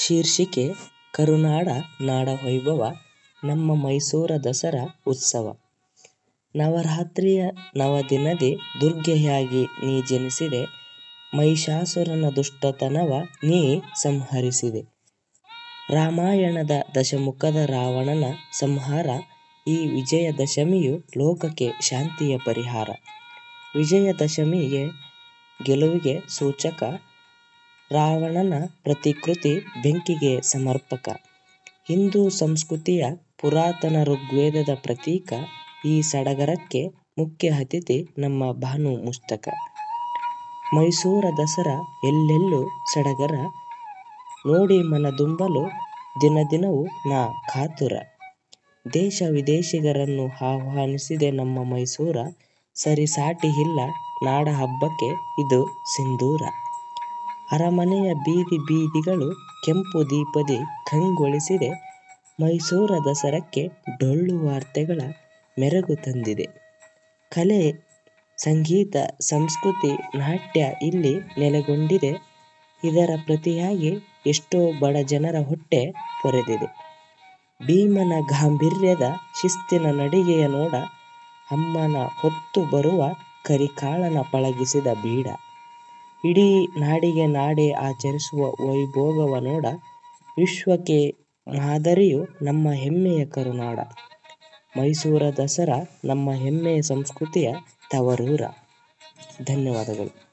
ಶೀರ್ಷಿಕೆ ಕರುನಾಡ ನಾಡವೈಭವ ನಮ್ಮ ಮೈಸೂರ ದಸರಾ ಉತ್ಸವ. ನವರಾತ್ರಿಯ ನವದಿನದಿ ದುರ್ಗೆಯಾಗಿ ನೀ ಜನಿಸಿದೆ, ಮಹಿಷಾಸುರನ ದುಷ್ಟತನವ ನೀ ಸಂಹರಿಸಿದೆ. ರಾಮಾಯಣದ ದಶಮುಖದ ರಾವಣನ ಸಂಹಾರ, ಈ ವಿಜಯದಶಮಿಯು ಲೋಕಕ್ಕೆ ಶಾಂತಿಯ ಪರಿಹಾರ. ವಿಜಯದಶಮಿಯೇ ಗೆಲುವಿಗೆ ಸೂಚಕ, ರಾವಣನ ಪ್ರತಿಕೃತಿ ಬೆಂಕಿಗೆ ಸಮರ್ಪಕ. ಹಿಂದೂ ಸಂಸ್ಕೃತಿಯ ಪುರಾತನ ಋಗ್ವೇದದ ಪ್ರತೀಕ, ಈ ಸಡಗರಕ್ಕೆ ಮುಖ್ಯ ಅತಿಥಿ ನಮ್ಮ ಭಾನು ಮುಸ್ತಕ. ಮೈಸೂರ ದಸರಾ ಎಲ್ಲೆಲ್ಲೂ ಸಡಗರ, ನೋಡಿ ಮನದುಂಬಲು ದಿನ ದಿನವೂ ನಾ ಕಾತುರ. ದೇಶ ವಿದೇಶಿಗರನ್ನು ಆಹ್ವಾನಿಸಿದೆ ನಮ್ಮ ಮೈಸೂರ, ಸರಿಸಾಟಿ ಇಲ್ಲ ನಾಡ ಹಬ್ಬಕ್ಕೆ ಇದು ಸಿಂಧೂರ. ಅರಮನೆಯ ಬೀದಿ ಬೀದಿಗಳು ಕೆಂಪು ದೀಪದಿ ಕಂಗೊಳಿಸಿದೆ, ಮೈಸೂರ ದಸರಕ್ಕೆ ಡೊಳ್ಳು ವಾರ್ತೆಗಳ ಮೆರಗು ತಂದಿದೆ. ಕಲೆ, ಸಂಗೀತ, ಸಂಸ್ಕೃತಿ, ನಾಟ್ಯ ಇಲ್ಲಿ ನೆಲೆಗೊಂಡಿದೆ, ಇದರ ಪ್ರತಿಯಾಗಿ ಎಷ್ಟೋ ಬಡ ಜನರ ಹೊಟ್ಟೆ ಕೊರೆದಿದೆ. ಭೀಮನ ಗಾಂಭೀರ್ಯದ ಶಿಸ್ತಿನ ನಡಿಗೆಯ ನೋಡ, ಅಮ್ಮನ ಹೊತ್ತು ಬರುವ ಕರಿಕಾಳನ ಪಳಗಿಸಿದ ಬೀಡ. ಇಡೀ ನಾಡಿಗೆ ನಾಡೇ ಆಚರಿಸುವ ವೈಭೋಗವ ನೋಡ, ವಿಶ್ವಕ್ಕೆ ಮಾದರಿಯು ನಮ್ಮ ಹೆಮ್ಮೆಯ ಕರುನಾಡ. ಮೈಸೂರ ದಸರಾ ನಮ್ಮ ಹೆಮ್ಮೆಯ ಸಂಸ್ಕೃತಿಯ ತವರೂರ. ಧನ್ಯವಾದಗಳು.